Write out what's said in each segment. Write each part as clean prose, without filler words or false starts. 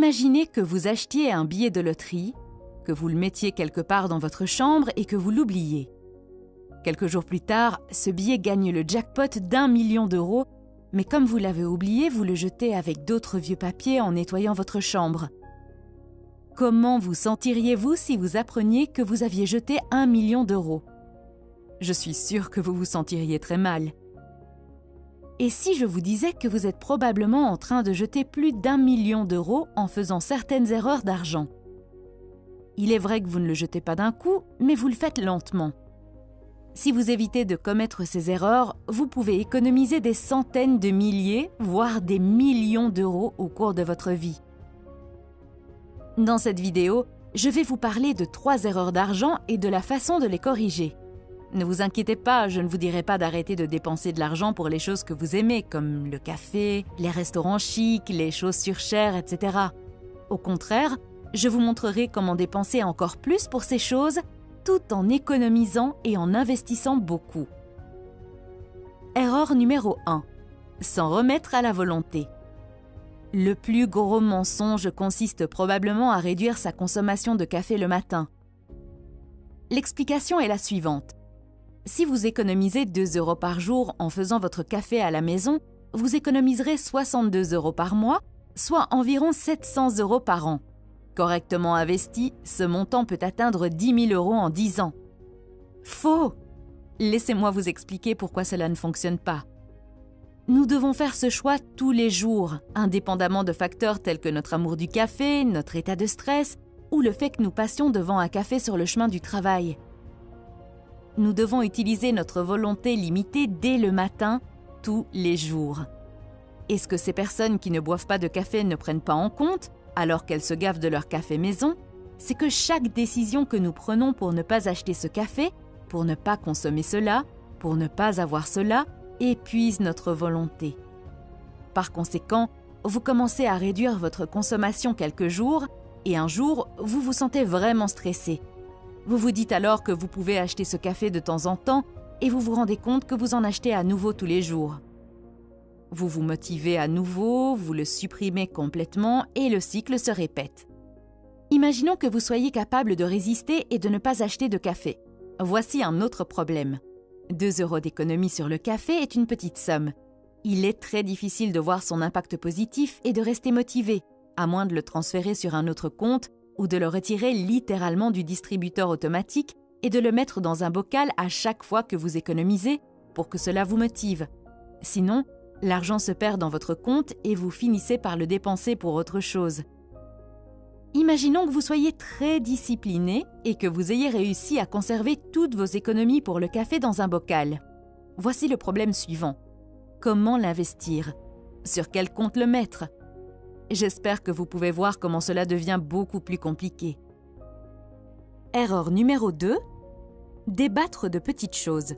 Imaginez que vous achetiez un billet de loterie, que vous le mettiez quelque part dans votre chambre et que vous l'oubliez. Quelques jours plus tard, ce billet gagne le jackpot d'1 million d'euros, mais comme vous l'avez oublié, vous le jetez avec d'autres vieux papiers en nettoyant votre chambre. Comment vous sentiriez-vous si vous appreniez que vous aviez jeté 1 million d'euros? Je suis sûre que vous vous sentiriez très mal. Et si je vous disais que vous êtes probablement en train de jeter plus d'1 million d'euros en faisant certaines erreurs d'argent? Il est vrai que vous ne le jetez pas d'un coup, mais vous le faites lentement. Si vous évitez de commettre ces erreurs, vous pouvez économiser des centaines de milliers, voire des millions d'euros au cours de votre vie. Dans cette vidéo, je vais vous parler de 3 erreurs d'argent et de la façon de les corriger. Ne vous inquiétez pas, je ne vous dirai pas d'arrêter de dépenser de l'argent pour les choses que vous aimez, comme le café, les restaurants chics, les chaussures chères, etc. Au contraire, je vous montrerai comment dépenser encore plus pour ces choses, tout en économisant et en investissant beaucoup. Erreur numéro 1. S'en remettre à la volonté. Le plus gros mensonge consiste probablement à réduire sa consommation de café le matin. L'explication est la suivante. Si vous économisez 2 € par jour en faisant votre café à la maison, vous économiserez 62 € par mois, soit environ 700 € par an. Correctement investi, ce montant peut atteindre 10 000 € en 10 ans. Faux! Laissez-moi vous expliquer pourquoi cela ne fonctionne pas. Nous devons faire ce choix tous les jours, indépendamment de facteurs tels que notre amour du café, notre état de stress ou le fait que nous passions devant un café sur le chemin du travail. Nous devons utiliser notre volonté limitée dès le matin, tous les jours. Et ce que ces personnes qui ne boivent pas de café ne prennent pas en compte, alors qu'elles se gavent de leur café maison, c'est que chaque décision que nous prenons pour ne pas acheter ce café, pour ne pas consommer cela, pour ne pas avoir cela, épuise notre volonté. Par conséquent, vous commencez à réduire votre consommation quelques jours et un jour, vous vous sentez vraiment stressé. Vous vous dites alors que vous pouvez acheter ce café de temps en temps et vous vous rendez compte que vous en achetez à nouveau tous les jours. Vous vous motivez à nouveau, vous le supprimez complètement et le cycle se répète. Imaginons que vous soyez capable de résister et de ne pas acheter de café. Voici un autre problème. 2 € d'économie sur le café est une petite somme. Il est très difficile de voir son impact positif et de rester motivé, à moins de le transférer sur un autre compte ou de le retirer littéralement du distributeur automatique et de le mettre dans un bocal à chaque fois que vous économisez pour que cela vous motive. Sinon, l'argent se perd dans votre compte et vous finissez par le dépenser pour autre chose. Imaginons que vous soyez très discipliné et que vous ayez réussi à conserver toutes vos économies pour le café dans un bocal. Voici le problème suivant. Comment l'investir? Sur quel compte le mettre? J'espère que vous pouvez voir comment cela devient beaucoup plus compliqué. Erreur numéro 2. Débattre de petites choses.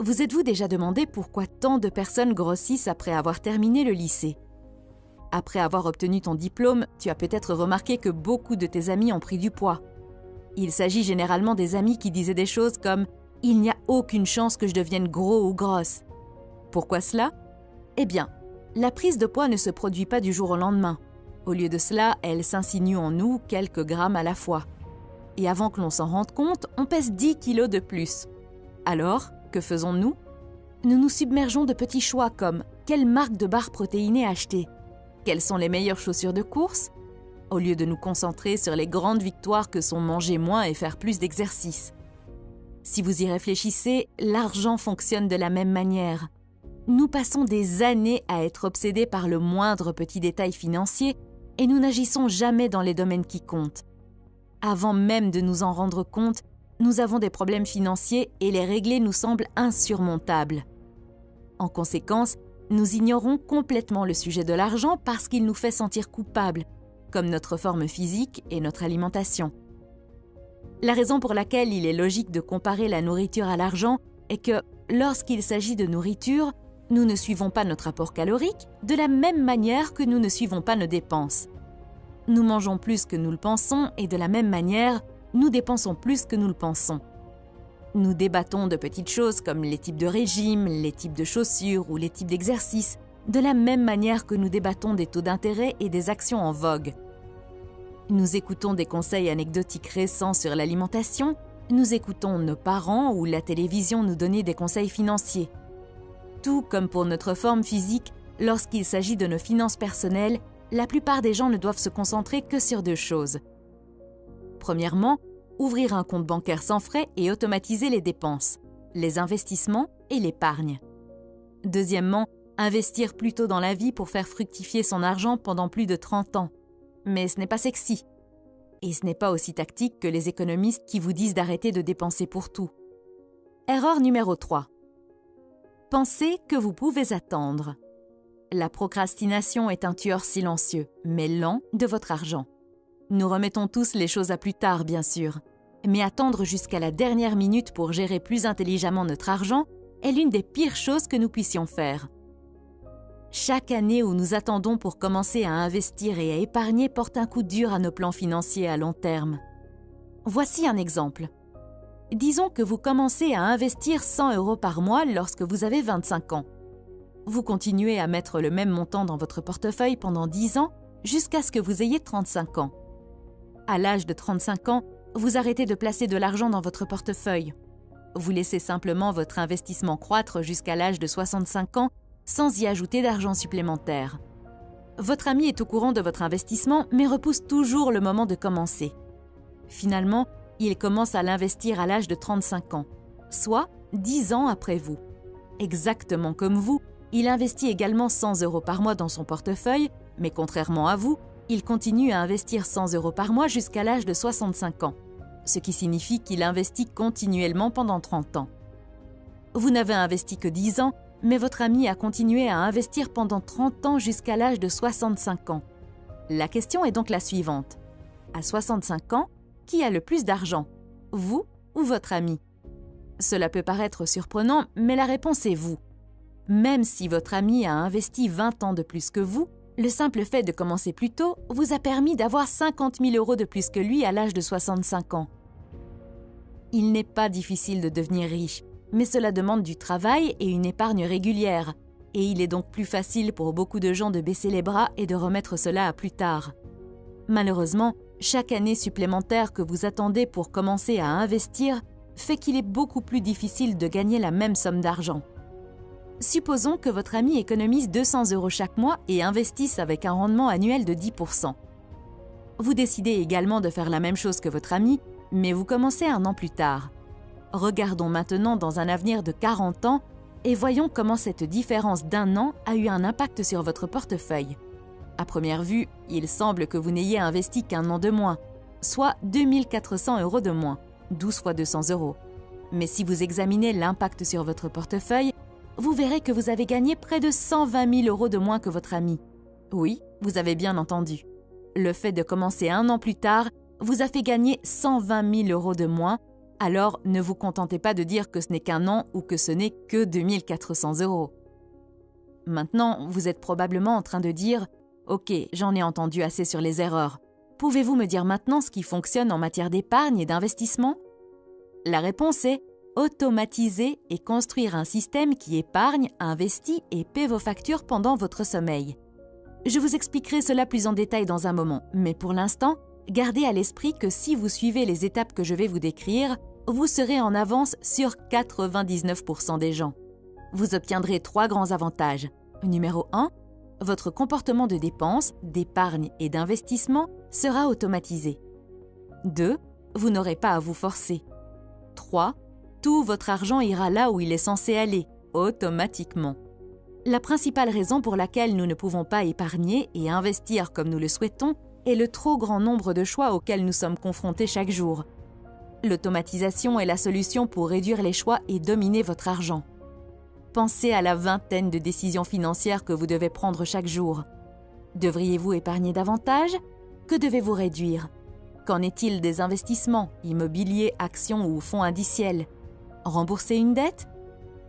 Vous êtes-vous déjà demandé pourquoi tant de personnes grossissent après avoir terminé le lycée? Après avoir obtenu ton diplôme, tu as peut-être remarqué que beaucoup de tes amis ont pris du poids. Il s'agit généralement des amis qui disaient des choses comme « Il n'y a aucune chance que je devienne gros ou grosse ». Pourquoi cela? Eh bien, la prise de poids ne se produit pas du jour au lendemain. Au lieu de cela, elle s'insinue en nous quelques grammes à la fois. Et avant que l'on s'en rende compte, on pèse 10 kilos de plus. Alors, que faisons-nous? Nous nous submergeons de petits choix comme quelle marque de barres protéinées acheter? Quelles sont les meilleures chaussures de course? Au lieu de nous concentrer sur les grandes victoires que sont manger moins et faire plus d'exercice. Si vous y réfléchissez, l'argent fonctionne de la même manière. Nous passons des années à être obsédés par le moindre petit détail financier et nous n'agissons jamais dans les domaines qui comptent. Avant même de nous en rendre compte, nous avons des problèmes financiers et les régler nous semble insurmontable. En conséquence, nous ignorons complètement le sujet de l'argent parce qu'il nous fait sentir coupables, comme notre forme physique et notre alimentation. La raison pour laquelle il est logique de comparer la nourriture à l'argent est que, lorsqu'il s'agit de nourriture, nous ne suivons pas notre apport calorique de la même manière que nous ne suivons pas nos dépenses. Nous mangeons plus que nous le pensons et de la même manière, nous dépensons plus que nous le pensons. Nous débattons de petites choses comme les types de régimes, les types de chaussures ou les types d'exercices, de la même manière que nous débattons des taux d'intérêt et des actions en vogue. Nous écoutons des conseils anecdotiques récents sur l'alimentation, nous écoutons nos parents ou la télévision nous donner des conseils financiers. Tout comme pour notre forme physique, lorsqu'il s'agit de nos finances personnelles, la plupart des gens ne doivent se concentrer que sur 2 choses. Premièrement, ouvrir un compte bancaire sans frais et automatiser les dépenses, les investissements et l'épargne. Deuxièmement, investir plus tôt dans la vie pour faire fructifier son argent pendant plus de 30 ans. Mais ce n'est pas sexy. Et ce n'est pas aussi tactique que les économistes qui vous disent d'arrêter de dépenser pour tout. Erreur numéro 3. Pensez que vous pouvez attendre. La procrastination est un tueur silencieux, mais lent, de votre argent. Nous remettons tous les choses à plus tard, bien sûr. Mais attendre jusqu'à la dernière minute pour gérer plus intelligemment notre argent est l'une des pires choses que nous puissions faire. Chaque année où nous attendons pour commencer à investir et à épargner porte un coup dur à nos plans financiers à long terme. Voici un exemple. Disons que vous commencez à investir 100 € par mois lorsque vous avez 25 ans. Vous continuez à mettre le même montant dans votre portefeuille pendant 10 ans jusqu'à ce que vous ayez 35 ans. À l'âge de 35 ans, vous arrêtez de placer de l'argent dans votre portefeuille. Vous laissez simplement votre investissement croître jusqu'à l'âge de 65 ans sans y ajouter d'argent supplémentaire. Votre ami est au courant de votre investissement mais repousse toujours le moment de commencer. Finalement, il commence à l'investir à l'âge de 35 ans, soit 10 ans après vous. Exactement comme vous, il investit également 100 € par mois dans son portefeuille, mais contrairement à vous, il continue à investir 100 € par mois jusqu'à l'âge de 65 ans, ce qui signifie qu'il investit continuellement pendant 30 ans. Vous n'avez investi que 10 ans, mais votre ami a continué à investir pendant 30 ans jusqu'à l'âge de 65 ans. La question est donc la suivante. À 65 ans, qui a le plus d'argent, vous ou votre ami? Cela peut paraître surprenant, mais la réponse est vous. Même si votre ami a investi 20 ans de plus que vous, le simple fait de commencer plus tôt vous a permis d'avoir 50 000 € de plus que lui à l'âge de 65 ans. Il n'est pas difficile de devenir riche, mais cela demande du travail et une épargne régulière, et il est donc plus facile pour beaucoup de gens de baisser les bras et de remettre cela à plus tard. Malheureusement, chaque année supplémentaire que vous attendez pour commencer à investir fait qu'il est beaucoup plus difficile de gagner la même somme d'argent. Supposons que votre ami économise 200 € chaque mois et investisse avec un rendement annuel de 10%. Vous décidez également de faire la même chose que votre ami, mais vous commencez 1 an plus tard. Regardons maintenant dans un avenir de 40 ans et voyons comment cette différence d'1 an a eu un impact sur votre portefeuille. À première vue, il semble que vous n'ayez investi qu'1 an de moins, soit 2 400 € de moins, 12 fois 200 €. Mais si vous examinez l'impact sur votre portefeuille, vous verrez que vous avez gagné près de 120 000 € de moins que votre ami. Oui, vous avez bien entendu. Le fait de commencer 1 an plus tard vous a fait gagner 120 000 € de moins, alors ne vous contentez pas de dire que ce n'est qu'1 an ou que ce n'est que 2 400 €. Maintenant, vous êtes probablement en train de dire « Ok, j'en ai entendu assez sur les erreurs. Pouvez-vous me dire maintenant ce qui fonctionne en matière d'épargne et d'investissement ?» La réponse est automatiser et construire un système qui épargne, investit et paie vos factures pendant votre sommeil. Je vous expliquerai cela plus en détail dans un moment, mais pour l'instant, gardez à l'esprit que si vous suivez les étapes que je vais vous décrire, vous serez en avance sur 99% des gens. Vous obtiendrez 3 grands avantages. Numéro 1, votre comportement de dépense, d'épargne et d'investissement sera automatisé. 2, vous n'aurez pas à vous forcer. 3, tout votre argent ira là où il est censé aller, automatiquement. La principale raison pour laquelle nous ne pouvons pas épargner et investir comme nous le souhaitons est le trop grand nombre de choix auxquels nous sommes confrontés chaque jour. L'automatisation est la solution pour réduire les choix et dominer votre argent. Pensez à la vingtaine de décisions financières que vous devez prendre chaque jour. Devriez-vous épargner davantage? Que devez-vous réduire? Qu'en est-il des investissements, immobiliers, actions ou fonds indiciels? Rembourser une dette?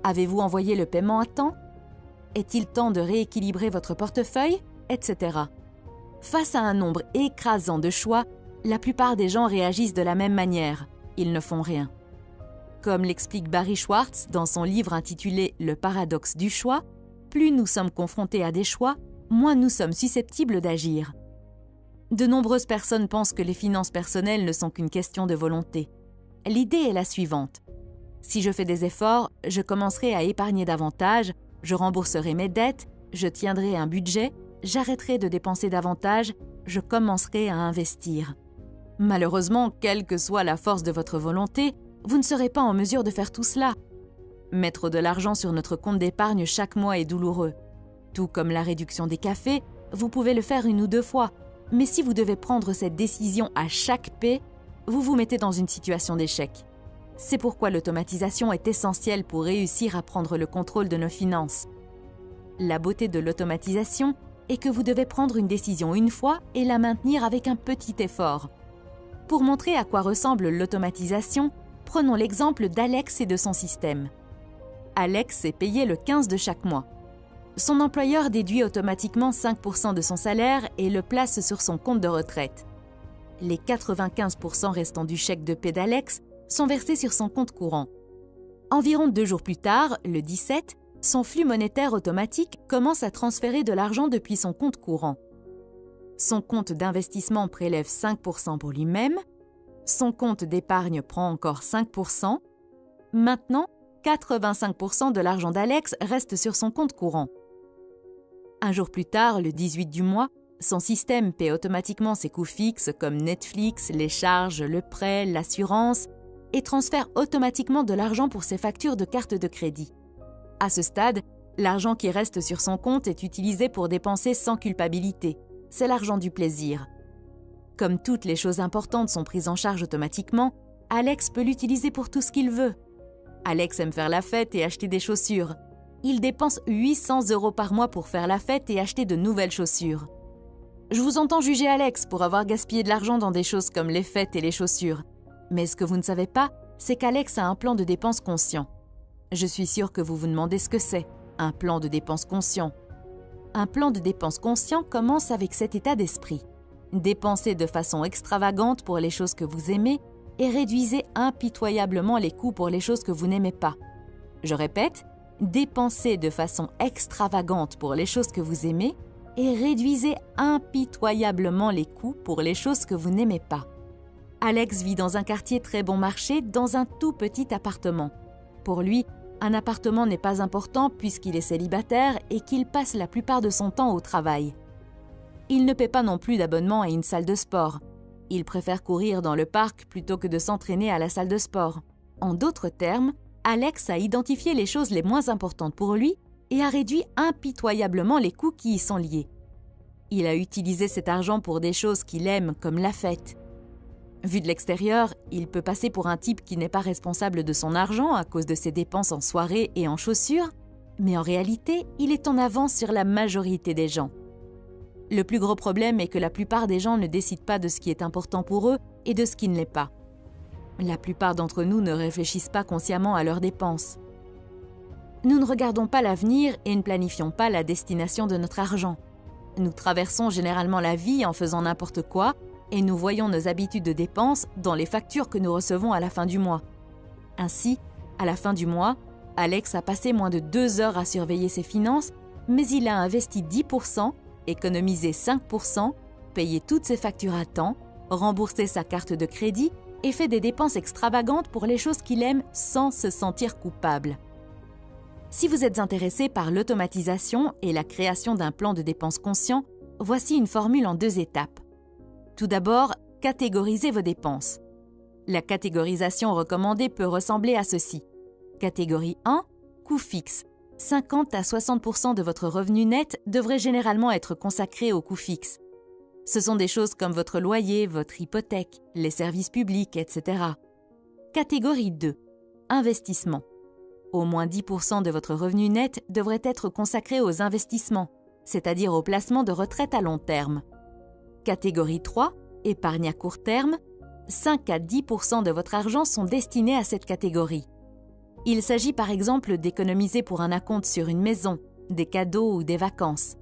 Avez-vous envoyé le paiement à temps? Est-il temps de rééquilibrer votre portefeuille? Etc. Face à un nombre écrasant de choix, la plupart des gens réagissent de la même manière. Ils ne font rien. Comme l'explique Barry Schwartz dans son livre intitulé « Le paradoxe du choix », plus nous sommes confrontés à des choix, moins nous sommes susceptibles d'agir. De nombreuses personnes pensent que les finances personnelles ne sont qu'une question de volonté. L'idée est la suivante. Si je fais des efforts, je commencerai à épargner davantage, je rembourserai mes dettes, je tiendrai un budget, j'arrêterai de dépenser davantage, je commencerai à investir. Malheureusement, quelle que soit la force de votre volonté, vous ne serez pas en mesure de faire tout cela. Mettre de l'argent sur notre compte d'épargne chaque mois est douloureux. Tout comme la réduction des cafés, vous pouvez le faire 1 ou 2 fois, mais si vous devez prendre cette décision à chaque paie, vous vous mettez dans une situation d'échec. C'est pourquoi l'automatisation est essentielle pour réussir à prendre le contrôle de nos finances. La beauté de l'automatisation est que vous devez prendre une décision une fois et la maintenir avec un petit effort. Pour montrer à quoi ressemble l'automatisation, prenons l'exemple d'Alex et de son système. Alex est payé le 15 de chaque mois. Son employeur déduit automatiquement 5% de son salaire et le place sur son compte de retraite. Les 95% restants du chèque de paie d'Alex sont versés sur son compte courant. Environ 2 jours plus tard, le 17, son flux monétaire automatique commence à transférer de l'argent depuis son compte courant. Son compte d'investissement prélève 5% pour lui-même, son compte d'épargne prend encore 5%. Maintenant, 85% de l'argent d'Alex reste sur son compte courant. Un jour plus tard, le 18 du mois, son système paie automatiquement ses coûts fixes comme Netflix, les charges, le prêt, l'assurance et transfère automatiquement de l'argent pour ses factures de carte de crédit. À ce stade, l'argent qui reste sur son compte est utilisé pour dépenser sans culpabilité. C'est l'argent du plaisir. Comme toutes les choses importantes sont prises en charge automatiquement, Alex peut l'utiliser pour tout ce qu'il veut. Alex aime faire la fête et acheter des chaussures. Il dépense 800 € par mois pour faire la fête et acheter de nouvelles chaussures. Je vous entends juger Alex pour avoir gaspillé de l'argent dans des choses comme les fêtes et les chaussures. Mais ce que vous ne savez pas, c'est qu'Alex a un plan de dépenses conscient. Je suis sûre que vous vous demandez ce que c'est, un plan de dépenses conscient. Un plan de dépenses conscient commence avec cet état d'esprit. Dépensez de façon extravagante pour les choses que vous aimez et réduisez impitoyablement les coûts pour les choses que vous n'aimez pas. Je répète, dépensez de façon extravagante pour les choses que vous aimez et réduisez impitoyablement les coûts pour les choses que vous n'aimez pas. Alex vit dans un quartier très bon marché, dans un tout petit appartement. Pour lui, un appartement n'est pas important puisqu'il est célibataire et qu'il passe la plupart de son temps au travail. Il ne paie pas non plus d'abonnement à une salle de sport. Il préfère courir dans le parc plutôt que de s'entraîner à la salle de sport. En d'autres termes, Alex a identifié les choses les moins importantes pour lui et a réduit impitoyablement les coûts qui y sont liés. Il a utilisé cet argent pour des choses qu'il aime, comme la fête. Vu de l'extérieur, il peut passer pour un type qui n'est pas responsable de son argent à cause de ses dépenses en soirée et en chaussures, mais en réalité, il est en avance sur la majorité des gens. Le plus gros problème est que la plupart des gens ne décident pas de ce qui est important pour eux et de ce qui ne l'est pas. La plupart d'entre nous ne réfléchissent pas consciemment à leurs dépenses. Nous ne regardons pas l'avenir et ne planifions pas la destination de notre argent. Nous traversons généralement la vie en faisant n'importe quoi et nous voyons nos habitudes de dépenses dans les factures que nous recevons à la fin du mois. Ainsi, à la fin du mois, Alex a passé moins de 2 heures à surveiller ses finances, mais il a investi 10%, économisé 5%, payé toutes ses factures à temps, remboursé sa carte de crédit et fait des dépenses extravagantes pour les choses qu'il aime sans se sentir coupable. Si vous êtes intéressé par l'automatisation et la création d'un plan de dépenses conscient, voici une formule en 2 étapes. Tout d'abord, catégorisez vos dépenses. La catégorisation recommandée peut ressembler à ceci. Catégorie 1, coûts fixes. 50 à 60% de votre revenu net devrait généralement être consacré aux coûts fixes. Ce sont des choses comme votre loyer, votre hypothèque, les services publics, etc. Catégorie 2, investissement. Au moins 10% de votre revenu net devrait être consacré aux investissements, c'est-à-dire aux placements de retraite à long terme. Catégorie 3, épargne à court terme. 5 à 10% de votre argent sont destinés à cette catégorie. Il s'agit par exemple d'économiser pour un acompte sur une maison, des cadeaux ou des vacances.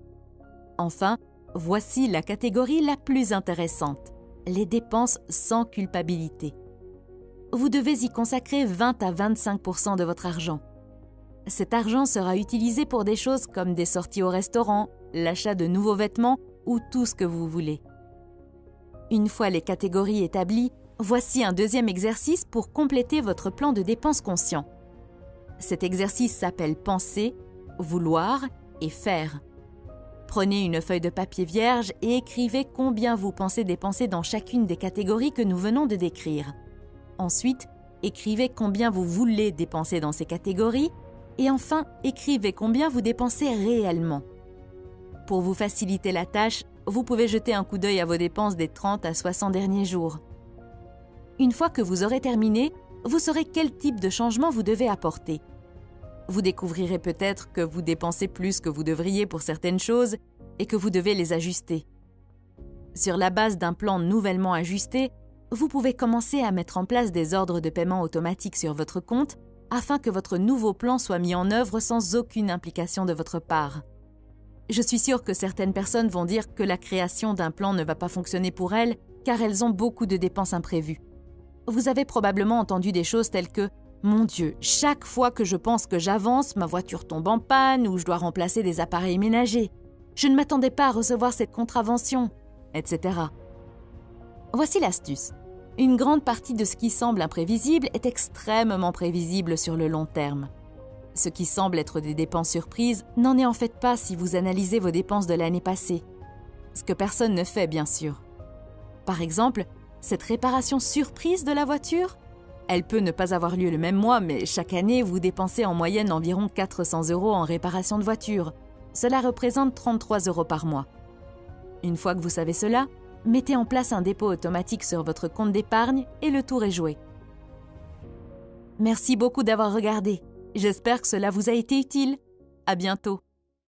Enfin, voici la catégorie la plus intéressante, les dépenses sans culpabilité. Vous devez y consacrer 20 à 25% de votre argent. Cet argent sera utilisé pour des choses comme des sorties au restaurant, l'achat de nouveaux vêtements ou tout ce que vous voulez. Une fois les catégories établies, voici un deuxième exercice pour compléter votre plan de dépenses conscient. Cet exercice s'appelle penser, vouloir et faire. Prenez une feuille de papier vierge et écrivez combien vous pensez dépenser dans chacune des catégories que nous venons de décrire. Ensuite, écrivez combien vous voulez dépenser dans ces catégories et enfin, écrivez combien vous dépensez réellement. Pour vous faciliter la tâche, vous pouvez jeter un coup d'œil à vos dépenses des 30 à 60 derniers jours. Une fois que vous aurez terminé, vous saurez quel type de changement vous devez apporter. Vous découvrirez peut-être que vous dépensez plus que vous devriez pour certaines choses et que vous devez les ajuster. Sur la base d'un plan nouvellement ajusté, vous pouvez commencer à mettre en place des ordres de paiement automatiques sur votre compte afin que votre nouveau plan soit mis en œuvre sans aucune implication de votre part. Je suis sûre que certaines personnes vont dire que la création d'un plan ne va pas fonctionner pour elles car elles ont beaucoup de dépenses imprévues. Vous avez probablement entendu des choses telles que « Mon Dieu, chaque fois que je pense que j'avance, ma voiture tombe en panne ou je dois remplacer des appareils ménagers. Je ne m'attendais pas à recevoir cette contravention, etc. » Voici l'astuce. Une grande partie de ce qui semble imprévisible est extrêmement prévisible sur le long terme. Ce qui semble être des dépenses surprises n'en est en fait pas si vous analysez vos dépenses de l'année passée. Ce que personne ne fait, bien sûr. Par exemple, cette réparation surprise de la voiture, elle peut ne pas avoir lieu le même mois, mais chaque année, vous dépensez en moyenne environ 400 € en réparation de voiture. Cela représente 33 € par mois. Une fois que vous savez cela, mettez en place un dépôt automatique sur votre compte d'épargne et le tour est joué. Merci beaucoup d'avoir regardé. J'espère que cela vous a été utile. À bientôt.